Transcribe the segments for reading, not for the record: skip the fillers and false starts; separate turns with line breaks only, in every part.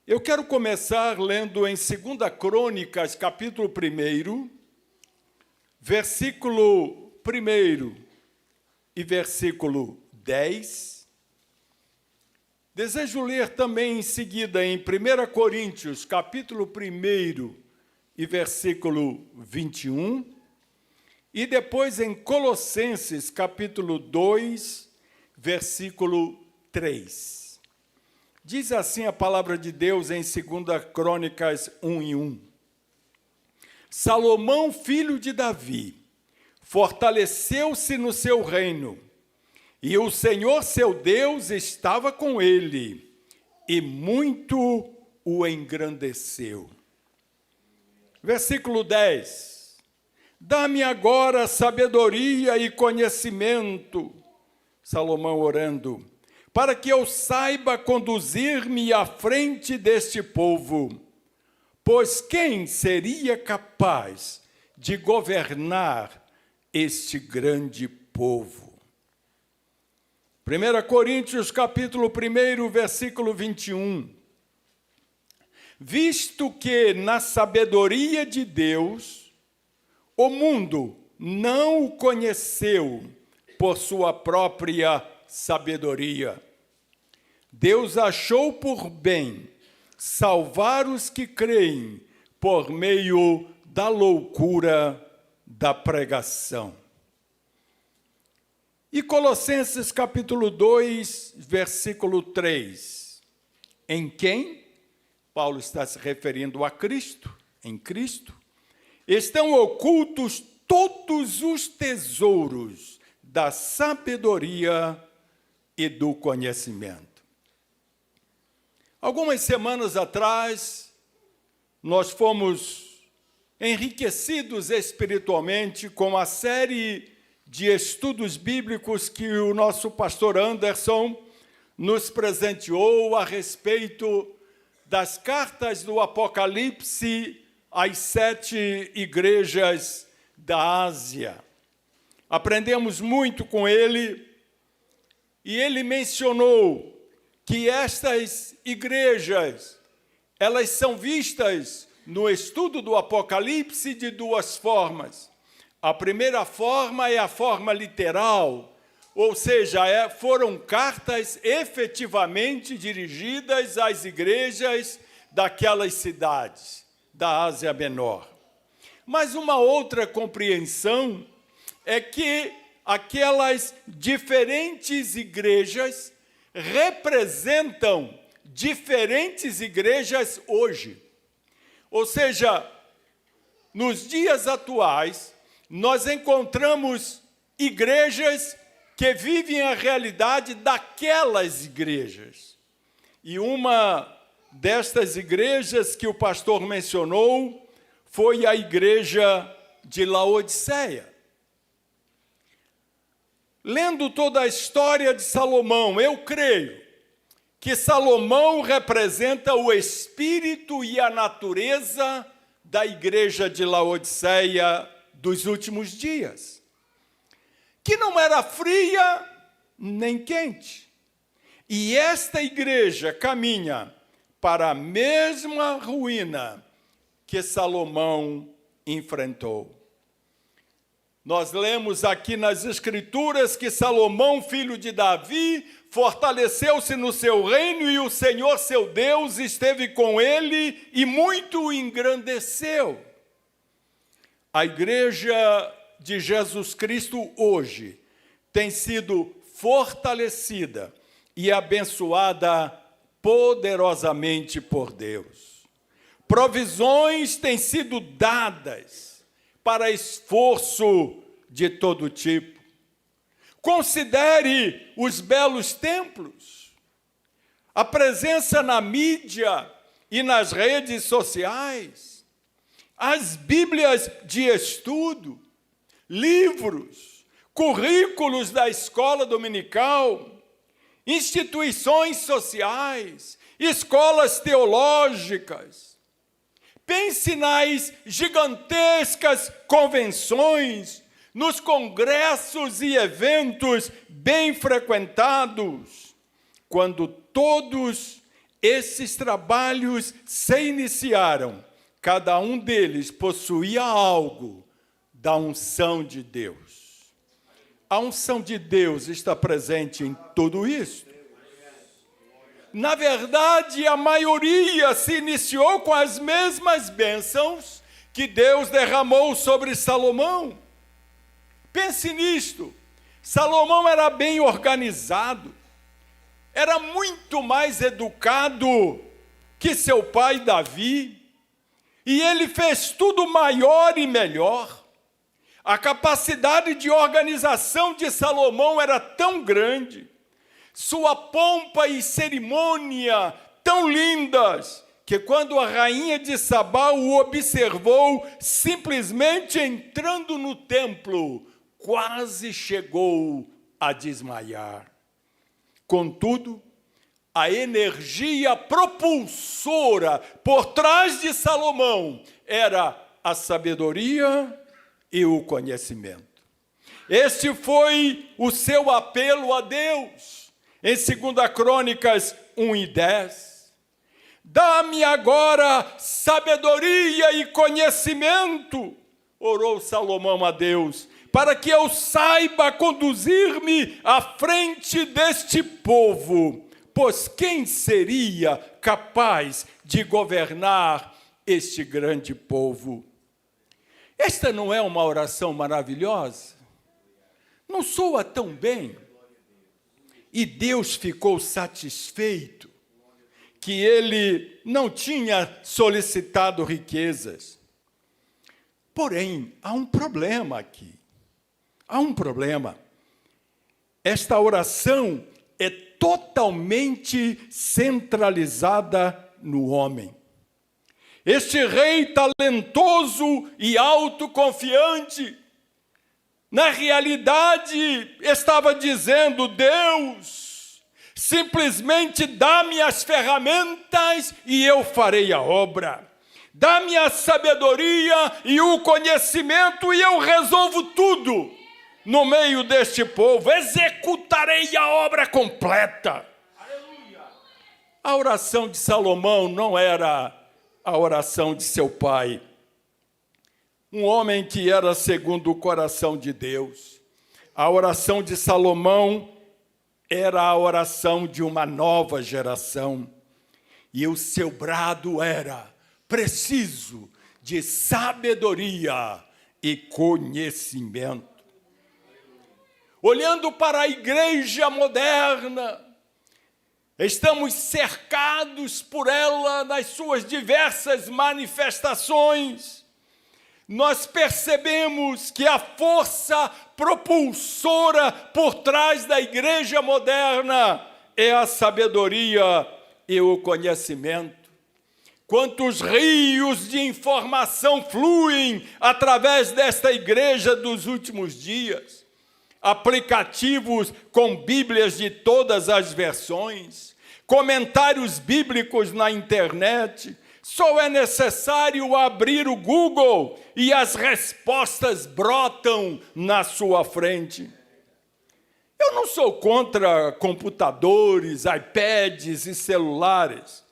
Eu quero começar lendo em 2 Crônicas, capítulo 1, versículo 1 e versículo 10. Desejo ler também em seguida em 1 Coríntios, capítulo 1 e versículo 21, e depois em Colossenses, capítulo 2, versículo 3. Diz assim a palavra de Deus em 2 Crônicas 1:1. Salomão, filho de Davi, fortaleceu-se no seu reino, e o Senhor seu Deus estava com ele, e muito o engrandeceu. Versículo 10. Dá-me agora sabedoria e conhecimento, Salomão orando, para que eu saiba conduzir-me à frente deste povo, pois quem seria capaz de governar este grande povo? 1 Coríntios, capítulo 1, versículo 21. Visto que na sabedoria de Deus, o mundo não o conheceu por sua própria sabedoria. Deus achou por bem salvar os que creem por meio da loucura da pregação. E Colossenses capítulo 2, versículo 3. Em quem? Paulo está se referindo a Cristo, em Cristo, estão ocultos todos os tesouros da sabedoria e do conhecimento. Algumas semanas atrás, nós fomos enriquecidos espiritualmente com a série de estudos bíblicos que o nosso pastor Anderson nos presenteou a respeito das cartas do Apocalipse às 7 igrejas da Ásia. Aprendemos muito com ele, e ele mencionou que estas igrejas, elas são vistas no estudo do Apocalipse de duas formas. A primeira forma é a forma literal, ou seja, foram cartas efetivamente dirigidas às igrejas daquelas cidades da Ásia Menor. Mas uma outra compreensão é que aquelas diferentes igrejas representam diferentes igrejas hoje. Ou seja, nos dias atuais, nós encontramos igrejas que vivem a realidade daquelas igrejas. E uma destas igrejas que o pastor mencionou foi a igreja de Laodiceia. Lendo toda a história de Salomão, eu creio que Salomão representa o espírito e a natureza da igreja de Laodiceia dos últimos dias, que não era fria nem quente. E esta igreja caminha para a mesma ruína que Salomão enfrentou. Nós lemos aqui nas Escrituras que Salomão, filho de Davi, fortaleceu-se no seu reino e o Senhor, seu Deus, esteve com ele e muito o engrandeceu. A igreja de Jesus Cristo hoje tem sido fortalecida e abençoada poderosamente por Deus. Provisões têm sido dadas para esforço de todo tipo. Considere os belos templos, a presença na mídia e nas redes sociais, as bíblias de estudo, livros, currículos da escola dominical, instituições sociais, escolas teológicas. Pense nas gigantescas convenções, nos congressos e eventos bem frequentados, quando todos esses trabalhos se iniciaram, cada um deles possuía algo da unção de Deus. A unção de Deus está presente em tudo isso. Na verdade, a maioria se iniciou com as mesmas bênçãos que Deus derramou sobre Salomão. Pense nisto. Salomão era bem organizado, era muito mais educado que seu pai Davi, e ele fez tudo maior e melhor. A capacidade de organização de Salomão era tão grande, sua pompa e cerimônia tão lindas, que quando a rainha de Sabá o observou, simplesmente entrando no templo, quase chegou a desmaiar. Contudo, a energia propulsora por trás de Salomão era a sabedoria e o conhecimento. Este foi o seu apelo a Deus. Em 2 Crônicas 1:10, dá-me agora sabedoria e conhecimento, orou Salomão a Deus, para que eu saiba conduzir-me à frente deste povo, pois quem seria capaz de governar este grande povo? Esta não é uma oração maravilhosa? Não soa tão bem? E Deus ficou satisfeito que ele não tinha solicitado riquezas. Porém, há um problema aqui. Há um problema. Esta oração é totalmente centralizada no homem. Este rei talentoso e autoconfiante, na realidade, estava dizendo: Deus, simplesmente dá-me as ferramentas e eu farei a obra. Dá-me a sabedoria e o conhecimento e eu resolvo tudo no meio deste povo. Executarei a obra completa. Aleluia. A oração de Salomão não era a oração de seu pai, um homem que era segundo o coração de Deus. A oração de Salomão era a oração de uma nova geração. E o seu brado era: preciso de sabedoria e conhecimento. Olhando para a igreja moderna, estamos cercados por ela nas suas diversas manifestações. Nós percebemos que a força propulsora por trás da igreja moderna é a sabedoria e o conhecimento. Quantos rios de informação fluem através desta igreja dos últimos dias? Aplicativos com Bíblias de todas as versões, comentários bíblicos na internet. Só é necessário abrir o Google e as respostas brotam na sua frente. Eu não sou contra computadores, iPads e celulares.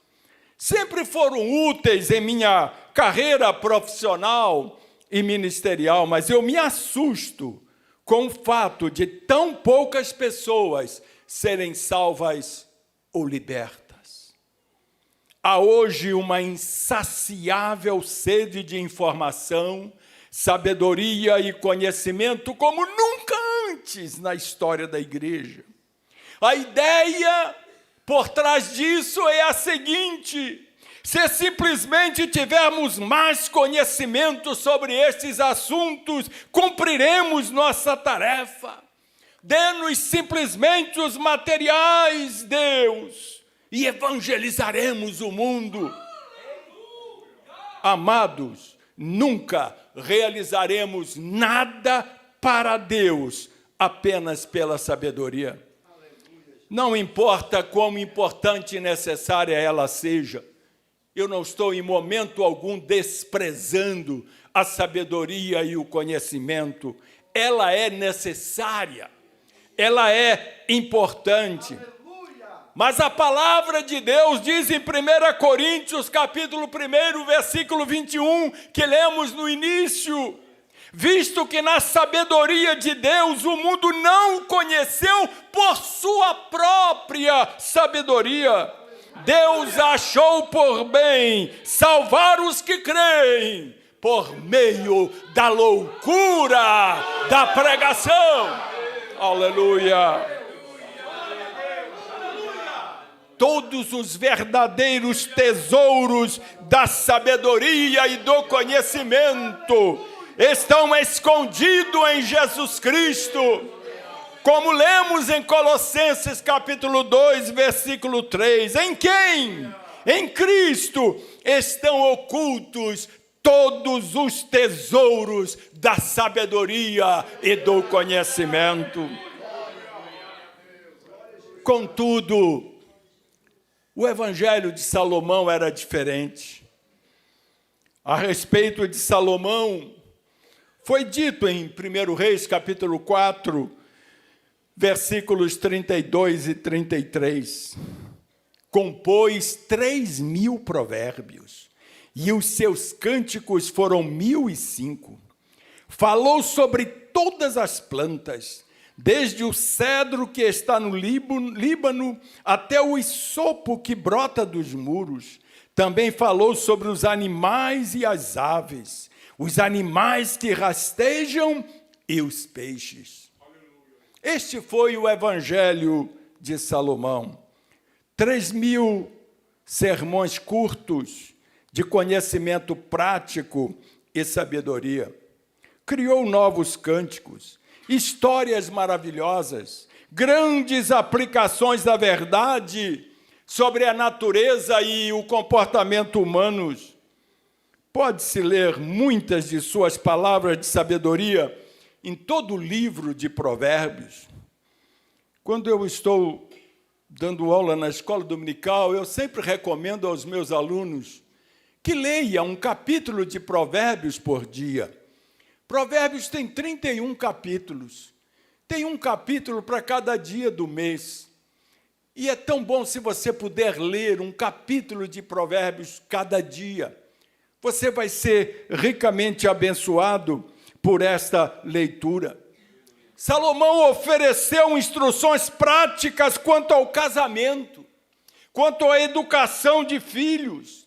Sempre foram úteis em minha carreira profissional e ministerial, mas eu me assusto com o fato de tão poucas pessoas serem salvas ou libertas. Há hoje uma insaciável sede de informação, sabedoria e conhecimento como nunca antes na história da igreja. A ideia por trás disso é a seguinte: se simplesmente tivermos mais conhecimento sobre estes assuntos, cumpriremos nossa tarefa. Dê-nos simplesmente os materiais, Deus, e evangelizaremos o mundo. Amados, nunca realizaremos nada para Deus apenas pela sabedoria. Não importa quão importante e necessária ela seja, eu não estou em momento algum desprezando a sabedoria e o conhecimento. Ela é necessária, ela é importante. Mas a palavra de Deus diz em 1 Coríntios, capítulo 1, versículo 21, que lemos no início: visto que na sabedoria de Deus o mundo não o conheceu por sua própria sabedoria, Deus achou por bem salvar os que creem por meio da loucura da pregação. Aleluia! Todos os verdadeiros tesouros da sabedoria e do conhecimento estão escondidos em Jesus Cristo, como lemos em Colossenses capítulo 2, versículo 3. Em quem? Em Cristo estão ocultos todos os tesouros da sabedoria e do conhecimento. Contudo, o Evangelho de Salomão era diferente. A respeito de Salomão, foi dito em 1 Reis, capítulo 4, versículos 32 e 33. Compôs 3.000 provérbios, e os seus cânticos foram 1.005. Falou sobre todas as plantas, desde o cedro que está no Líbano até o hisopo que brota dos muros. Também falou sobre os animais e as aves, os animais que rastejam e os peixes. Este foi o Evangelho de Salomão. 3.000 sermões curtos de conhecimento prático e sabedoria. Criou novos cânticos, histórias maravilhosas, grandes aplicações da verdade sobre a natureza e o comportamento humanos. Pode-se ler muitas de suas palavras de sabedoria em todo o livro de Provérbios. Quando eu estou dando aula na escola dominical, eu sempre recomendo aos meus alunos que leiam um capítulo de Provérbios por dia. Provérbios tem 31 capítulos. Tem um capítulo para cada dia do mês. E é tão bom se você puder ler um capítulo de Provérbios cada dia. Você vai ser ricamente abençoado por esta leitura. Salomão ofereceu instruções práticas quanto ao casamento, quanto à educação de filhos.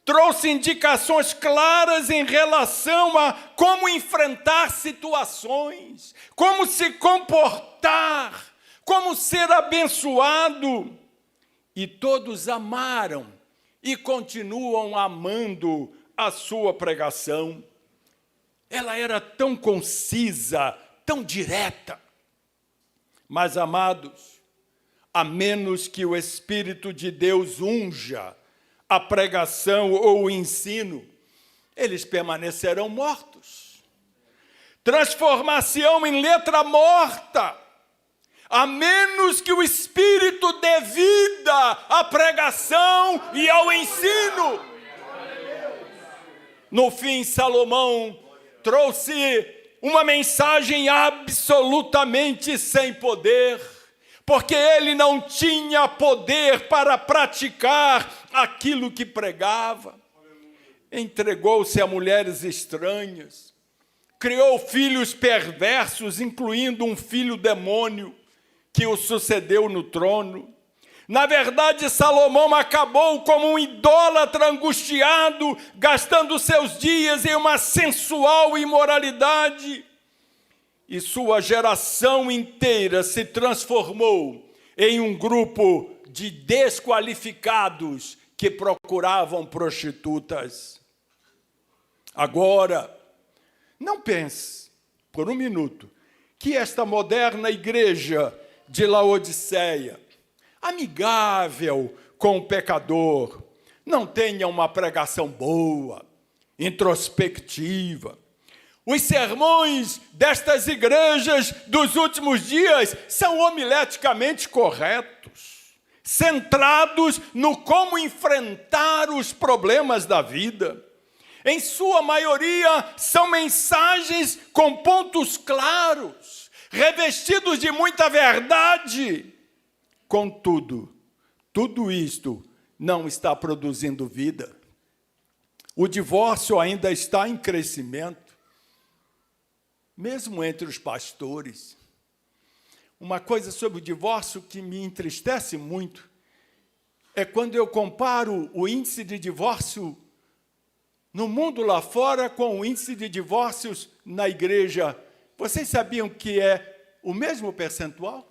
Trouxe indicações claras em relação a como enfrentar situações, como se comportar, como ser abençoado. E todos amaram e continuam amando a sua pregação. Ela era tão concisa, tão direta. Mas, amados, a menos que o Espírito de Deus unja a pregação ou o ensino, eles permanecerão mortos. Transformar-se-ão em letra morta, a menos que o Espírito dê vida à pregação e ao ensino. No fim, Salomão trouxe uma mensagem absolutamente sem poder, porque ele não tinha poder para praticar aquilo que pregava. Entregou-se a mulheres estranhas, criou filhos perversos, incluindo um filho demônio que o sucedeu no trono. Na verdade, Salomão acabou como um idólatra angustiado, gastando seus dias em uma sensual imoralidade. E sua geração inteira se transformou em um grupo de desqualificados que procuravam prostitutas. Agora, não pense, por um minuto, que esta moderna igreja de Laodiceia, amigável com o pecador, não tenha uma pregação boa, introspectiva. Os sermões destas igrejas dos últimos dias são homileticamente corretos, centrados no como enfrentar os problemas da vida. Em sua maioria, são mensagens com pontos claros, revestidos de muita verdade. Contudo, tudo isto não está produzindo vida. O divórcio ainda está em crescimento, mesmo entre os pastores. Uma coisa sobre o divórcio que me entristece muito é quando eu comparo o índice de divórcio no mundo lá fora com o índice de divórcios na igreja. Vocês sabiam que é o mesmo percentual?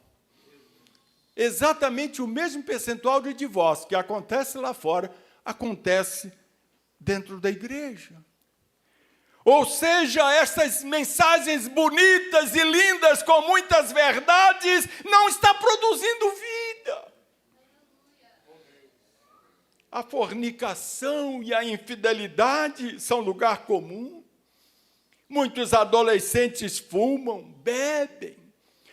Exatamente o mesmo percentual de divórcio que acontece lá fora, acontece dentro da igreja. Ou seja, essas mensagens bonitas e lindas, com muitas verdades, não está produzindo vida. A fornicação e a infidelidade são lugar comum. Muitos adolescentes fumam, bebem,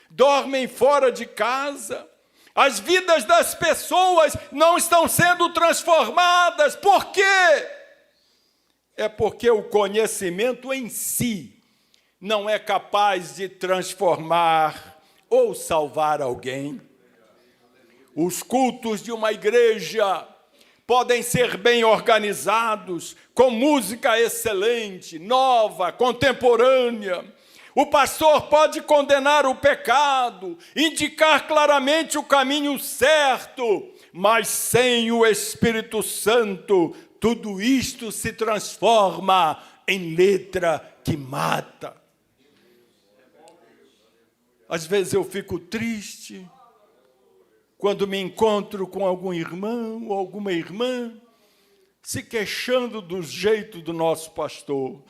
dormem fora de casa. As vidas das pessoas não estão sendo transformadas. Por quê? É porque o conhecimento em si não é capaz de transformar ou salvar alguém. Os cultos de uma igreja podem ser bem organizados, com música excelente, nova, contemporânea. O pastor pode condenar o pecado, indicar claramente o caminho certo, mas sem o Espírito Santo, tudo isto se transforma em letra que mata. Às vezes eu fico triste quando me encontro com algum irmão ou alguma irmã se queixando do jeito do nosso pastor.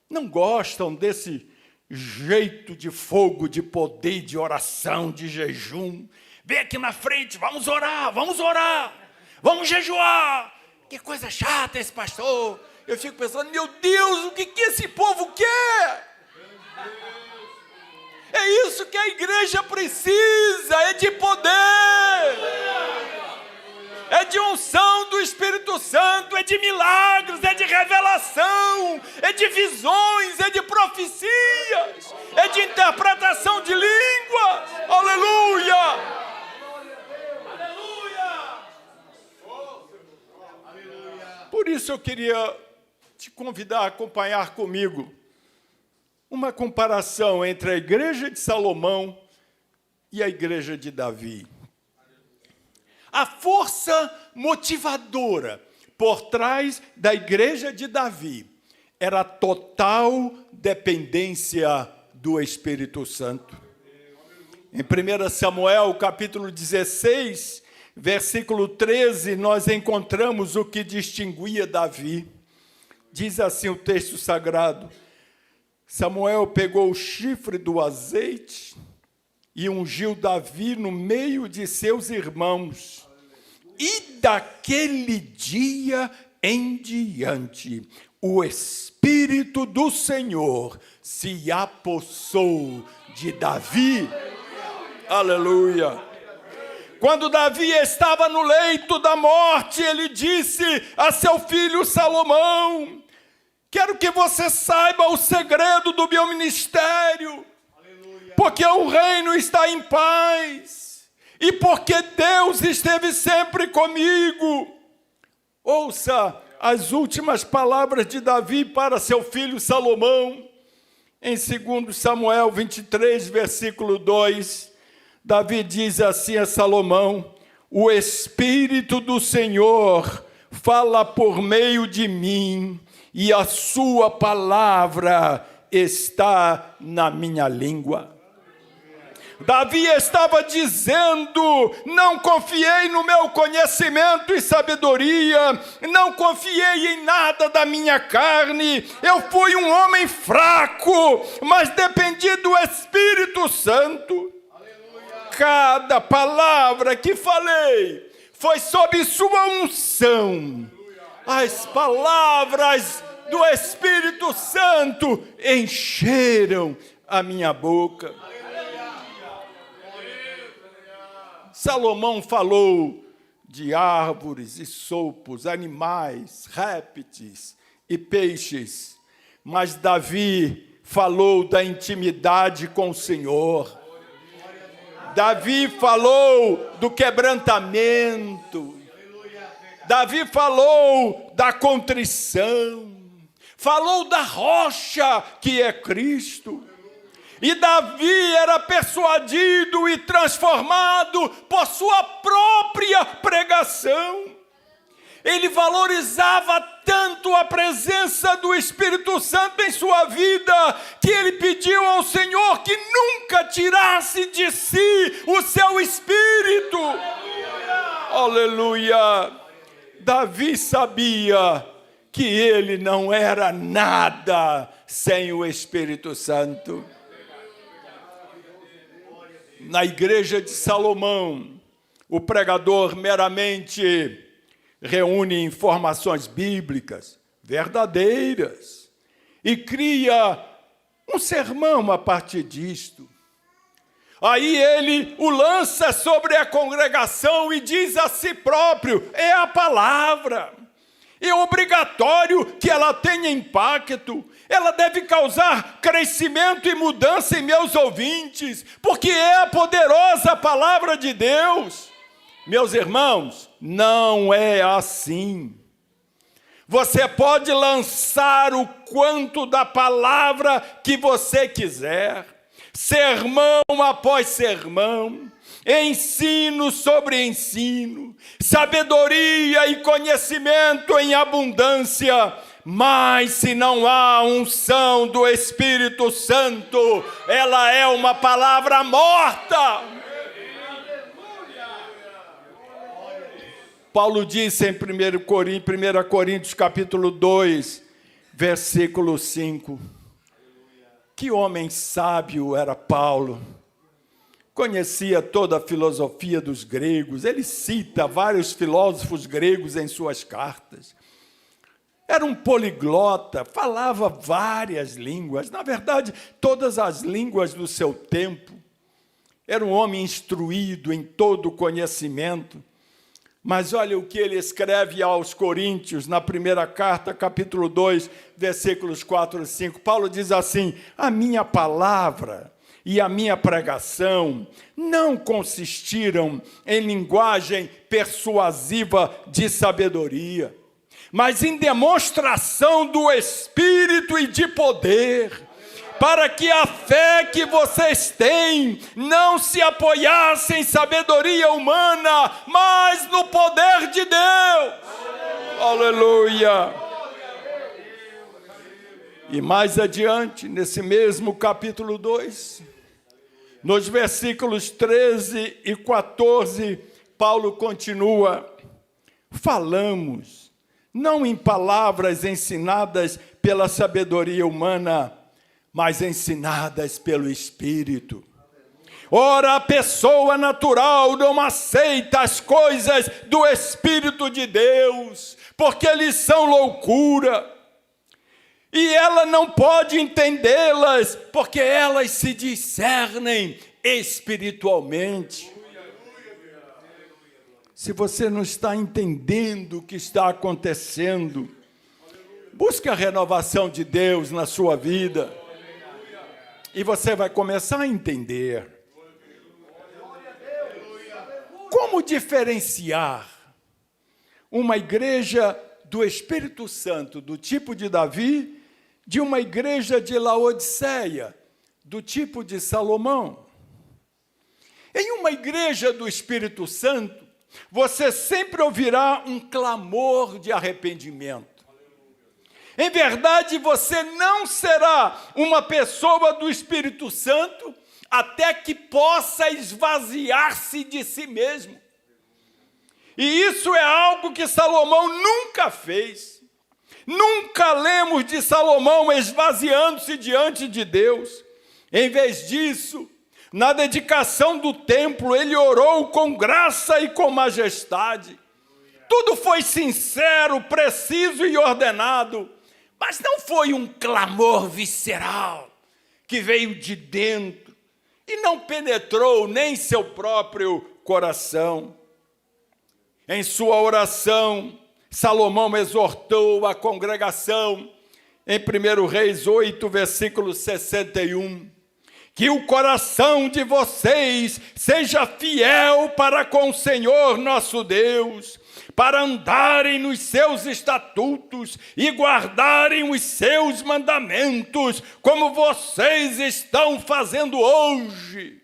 Não gostam desse jeito de fogo, de poder, de oração, de jejum. Vem aqui na frente, vamos orar, vamos jejuar. Que coisa chata esse pastor. Eu fico pensando, meu Deus, o que esse povo quer? É isso que a igreja precisa, é de poder. É de unção do Espírito Santo, é de milagres, é de revelação, é de visões, é de profecias, é de interpretação de línguas. Aleluia! Por isso eu queria te convidar a acompanhar comigo uma comparação entre a igreja de Salomão e a igreja de Davi. A força motivadora por trás da igreja de Davi era a total dependência do Espírito Santo. Em 1 Samuel, capítulo 16, versículo 13, nós encontramos o que distinguia Davi. Diz assim o texto sagrado: Samuel pegou o chifre do azeite e ungiu Davi no meio de seus irmãos. E daquele dia em diante, o Espírito do Senhor se apossou de Davi. Aleluia! Quando Davi estava no leito da morte, ele disse a seu filho Salomão: quero que você saiba o segredo do meu ministério, porque o reino está em paz, e porque Deus esteve sempre comigo. Ouça as últimas palavras de Davi para seu filho Salomão, em 2 Samuel 23, versículo 2. Davi diz assim a Salomão: o Espírito do Senhor fala por meio de mim, e a sua palavra está na minha língua. Davi estava dizendo: não confiei no meu conhecimento e sabedoria, não confiei em nada da minha carne, eu fui um homem fraco, mas dependi do Espírito Santo. Cada palavra que falei foi sob sua unção. As palavras do Espírito Santo encheram a minha boca. Salomão falou de árvores e sopros, animais, répteis e peixes, mas Davi falou da intimidade com o Senhor. Davi falou do quebrantamento. Davi falou da contrição. Falou da rocha que é Cristo. E Davi era persuadido e transformado por sua própria pregação. Ele valorizava tanto a presença do Espírito Santo em sua vida, que ele pediu ao Senhor que nunca tirasse de si o seu Espírito. Aleluia! Davi sabia que ele não era nada sem o Espírito Santo. Na igreja de Salomão, o pregador meramente reúne informações bíblicas verdadeiras e cria um sermão a partir disto. Aí ele o lança sobre a congregação e diz a si próprio: é a palavra. É obrigatório que ela tenha impacto. Ela deve causar crescimento e mudança em meus ouvintes, porque é a poderosa palavra de Deus. Meus irmãos, não é assim. Você pode lançar o quanto da palavra que você quiser, sermão após sermão, ensino sobre ensino, sabedoria e conhecimento em abundância, mas se não há unção do Espírito Santo, ela é uma palavra morta. Paulo disse em 1 Coríntios capítulo 2, versículo 5, que homem sábio era Paulo. Conhecia toda a filosofia dos gregos, ele cita vários filósofos gregos em suas cartas. Era um poliglota, falava várias línguas, na verdade, todas as línguas do seu tempo. Era um homem instruído em todo o conhecimento. Mas olha o que ele escreve aos Coríntios, na primeira carta, capítulo 2, versículos 4 e 5. Paulo diz assim: a minha palavra e a minha pregação não consistiram em linguagem persuasiva de sabedoria, mas em demonstração do Espírito e de poder, para que a fé que vocês têm não se apoiasse em sabedoria humana, mas no poder de Deus. Aleluia! E mais adiante, nesse mesmo capítulo 2, nos versículos 13 e 14, Paulo continua: falamos, não em palavras ensinadas pela sabedoria humana, mas ensinadas pelo Espírito. Ora, a pessoa natural não aceita as coisas do Espírito de Deus, porque eles são loucura. E ela não pode entendê-las, porque elas se discernem espiritualmente. Se você não está entendendo o que está acontecendo, busque a renovação de Deus na sua vida. E você vai começar a entender. Como diferenciar uma igreja do Espírito Santo, do tipo de Davi, de uma igreja de Laodiceia, do tipo de Salomão? Em uma igreja do Espírito Santo, você sempre ouvirá um clamor de arrependimento. Em verdade, você não será uma pessoa do Espírito Santo até que possa esvaziar-se de si mesmo. E isso é algo que Salomão nunca fez. Nunca lemos de Salomão esvaziando-se diante de Deus. Em vez disso, na dedicação do templo, ele orou com graça e com majestade. Tudo foi sincero, preciso e ordenado. Mas não foi um clamor visceral que veio de dentro e não penetrou nem seu próprio coração. Em sua oração, Salomão exortou a congregação em 1 Reis 8, versículo 61. que o coração de vocês seja fiel para com o Senhor nosso Deus, para andarem nos seus estatutos e guardarem os seus mandamentos, como vocês estão fazendo hoje.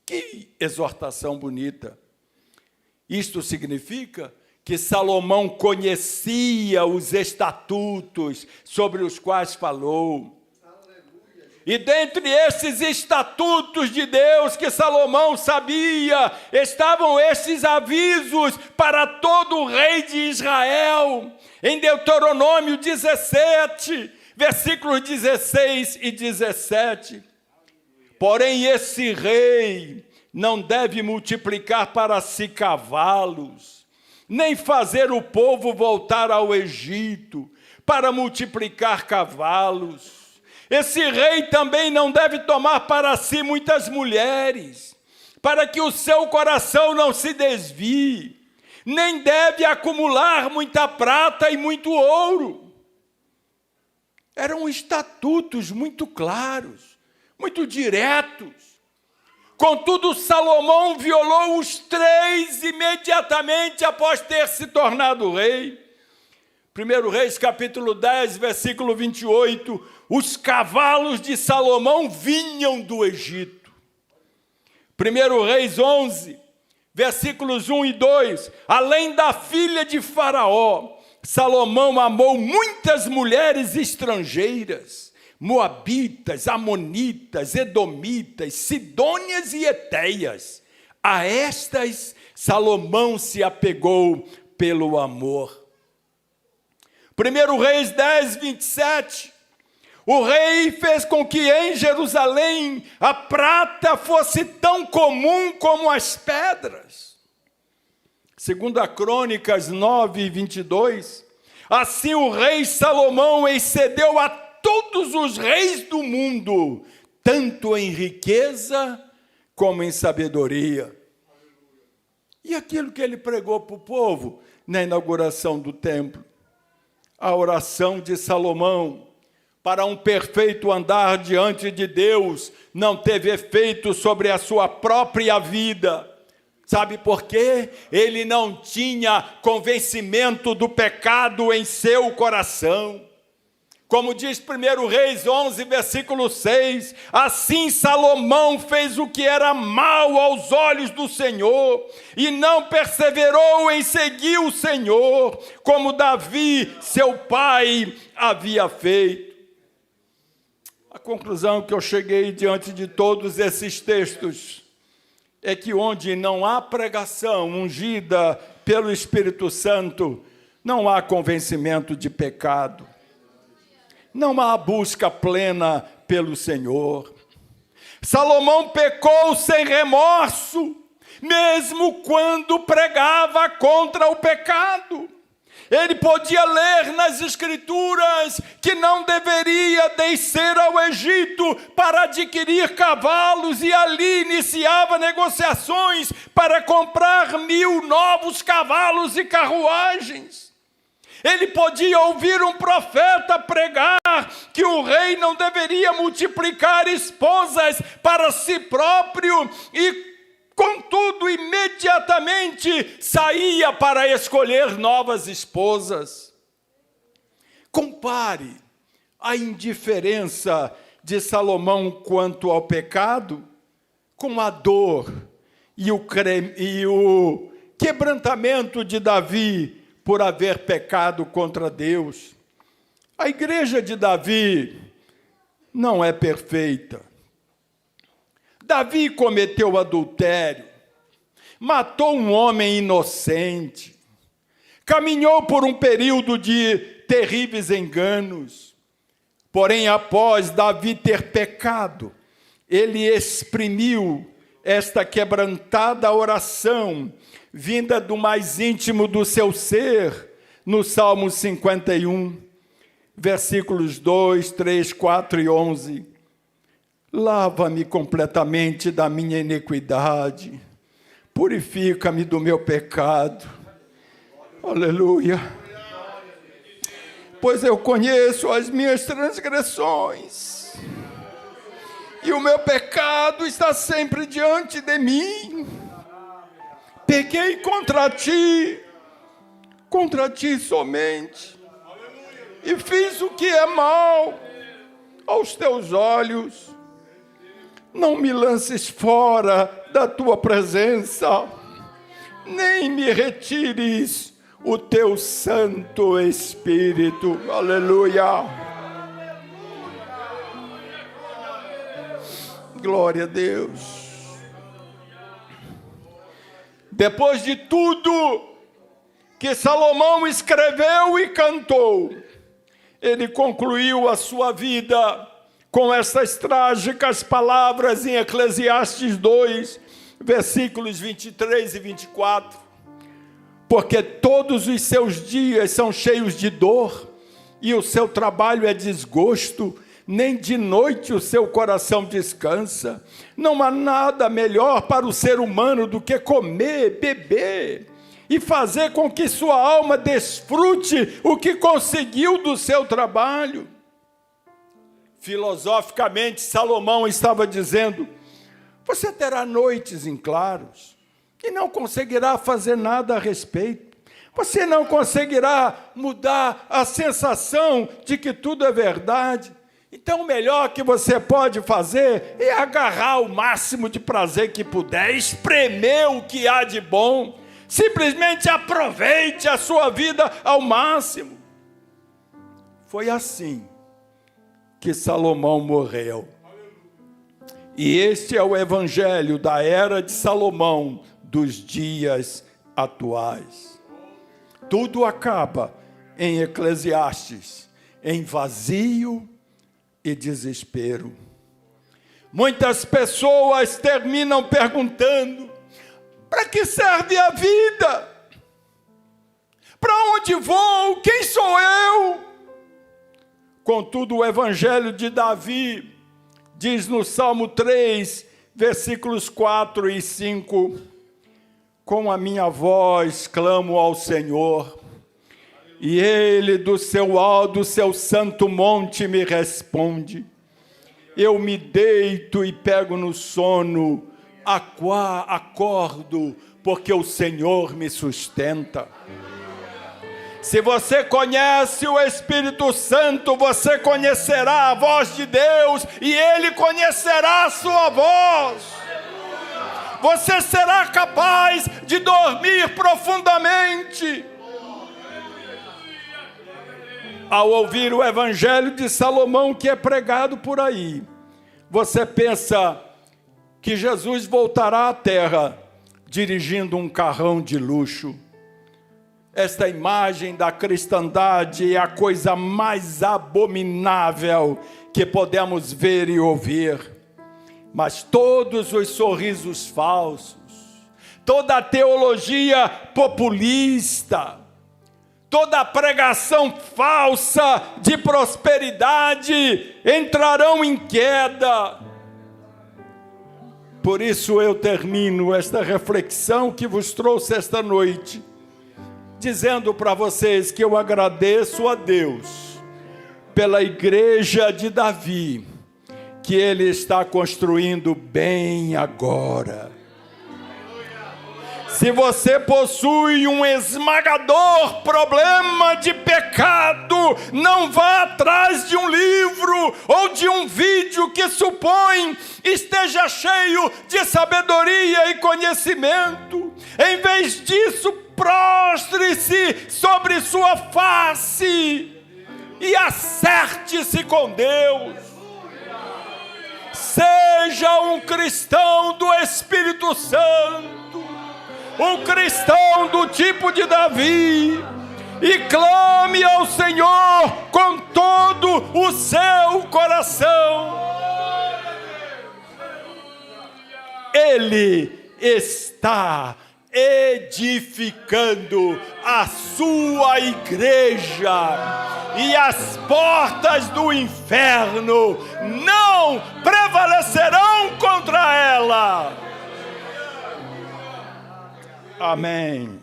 Que exortação bonita! Isto significa que Salomão conhecia os estatutos sobre os quais falou. E dentre esses estatutos de Deus que Salomão sabia, estavam esses avisos para todo o rei de Israel. Em Deuteronômio 17, versículos 16 e 17. Porém, esse rei não deve multiplicar para si cavalos, nem fazer o povo voltar ao Egito para multiplicar cavalos. Esse rei também não deve tomar para si muitas mulheres, para que o seu coração não se desvie, nem deve acumular muita prata e muito ouro. Eram estatutos muito claros, muito diretos. Contudo, Salomão violou os três imediatamente após ter se tornado rei. 1 Reis, capítulo 10, versículo 28, os cavalos de Salomão vinham do Egito. 1 Reis 11, versículos 1 e 2, além da filha de Faraó, Salomão amou muitas mulheres estrangeiras, moabitas, amonitas, edomitas, sidônias e etéias. A estas Salomão se apegou pelo amor. 1 Reis 10, 27, o rei fez com que em Jerusalém a prata fosse tão comum como as pedras. 2 Crônicas 9, 22, assim o rei Salomão excedeu a todos os reis do mundo, tanto em riqueza como em sabedoria. E aquilo que ele pregou para o povo na inauguração do templo, a oração de Salomão para um perfeito andar diante de Deus não teve efeito sobre a sua própria vida. Sabe por quê? Ele não tinha convencimento do pecado em seu coração. Como diz 1 Reis 11, versículo 6, assim Salomão fez o que era mal aos olhos do Senhor, e não perseverou em seguir o Senhor, como Davi, seu pai, havia feito. A conclusão que eu cheguei diante de todos esses textos é que onde não há pregação ungida pelo Espírito Santo, não há convencimento de pecado. Não há busca plena pelo Senhor. Salomão pecou sem remorso, mesmo quando pregava contra o pecado. Ele podia ler nas Escrituras que não deveria descer ao Egito para adquirir cavalos, e ali iniciava negociações para comprar 1000 novos cavalos e carruagens. Ele podia ouvir um profeta pregar que o rei não deveria multiplicar esposas para si próprio e, contudo, imediatamente saía para escolher novas esposas. Compare a indiferença de Salomão quanto ao pecado com a dor e o quebrantamento de Davi por haver pecado contra Deus. A igreja de Davi não é perfeita. Davi cometeu adultério, matou um homem inocente, caminhou por um período de terríveis enganos. Porém, após Davi ter pecado, ele exprimiu esta quebrantada oração, vinda do mais íntimo do seu ser, no Salmo 51, versículos 2, 3, 4 e 11. Lava-me completamente da minha iniquidade, purifica-me do meu pecado. Aleluia. Pois eu conheço as minhas transgressões, e o meu pecado está sempre diante de mim. Pequei contra ti somente, e fiz o que é mal aos teus olhos. Não me lances fora da tua presença, nem me retires o teu Santo Espírito. Aleluia. Glória a Deus. Depois de tudo que Salomão escreveu e cantou, ele concluiu a sua vida com essas trágicas palavras em Eclesiastes 2, versículos 23 e 24. Porque todos os seus dias são cheios de dor, e o seu trabalho é desgosto, nem de noite o seu coração descansa. Não há nada melhor para o ser humano do que comer, beber e fazer com que sua alma desfrute o que conseguiu do seu trabalho. Filosoficamente, Salomão estava dizendo: você terá noites em claros e não conseguirá fazer nada a respeito. Você não conseguirá mudar a sensação de que tudo é verdade. Então, o melhor que você pode fazer é agarrar o máximo de prazer que puder, espremer o que há de bom. Simplesmente aproveite a sua vida ao máximo. Foi assim que Salomão morreu. E este é o evangelho da era de Salomão, dos dias atuais. Tudo acaba em Eclesiastes, em vazio e desespero. Muitas pessoas terminam perguntando: para que serve a vida? Para onde vou? Quem sou eu? Contudo, o evangelho de Davi diz no Salmo 3, versículos 4 e 5: com a minha voz clamo ao Senhor, e Ele do seu santo monte me responde. Eu me deito e pego no sono, acordo, porque o Senhor me sustenta. Se você conhece o Espírito Santo, você conhecerá a voz de Deus, e Ele conhecerá a sua voz. Você será capaz de dormir profundamente. Ao ouvir o evangelho de Salomão que é pregado por aí, você pensa que Jesus voltará à terra dirigindo um carrão de luxo. Esta imagem da cristandade é a coisa mais abominável que podemos ver e ouvir. Mas todos os sorrisos falsos, toda a teologia populista, toda a pregação falsa de prosperidade entrarão em queda. Por isso eu termino esta reflexão que vos trouxe esta noite, dizendo para vocês que eu agradeço a Deus pela igreja de Davi, que Ele está construindo bem agora. Se você possui um esmagador problema de pecado, não vá atrás de um livro ou de um vídeo que supõe esteja cheio de sabedoria e conhecimento. Em vez disso, prostre-se sobre sua face e acerte-se com Deus. Seja um cristão do Espírito Santo, um cristão do tipo de Davi, e clame ao Senhor com todo o seu coração. Ele está edificando a sua igreja, e as portas do inferno não prevalecerão contra ela. Amém.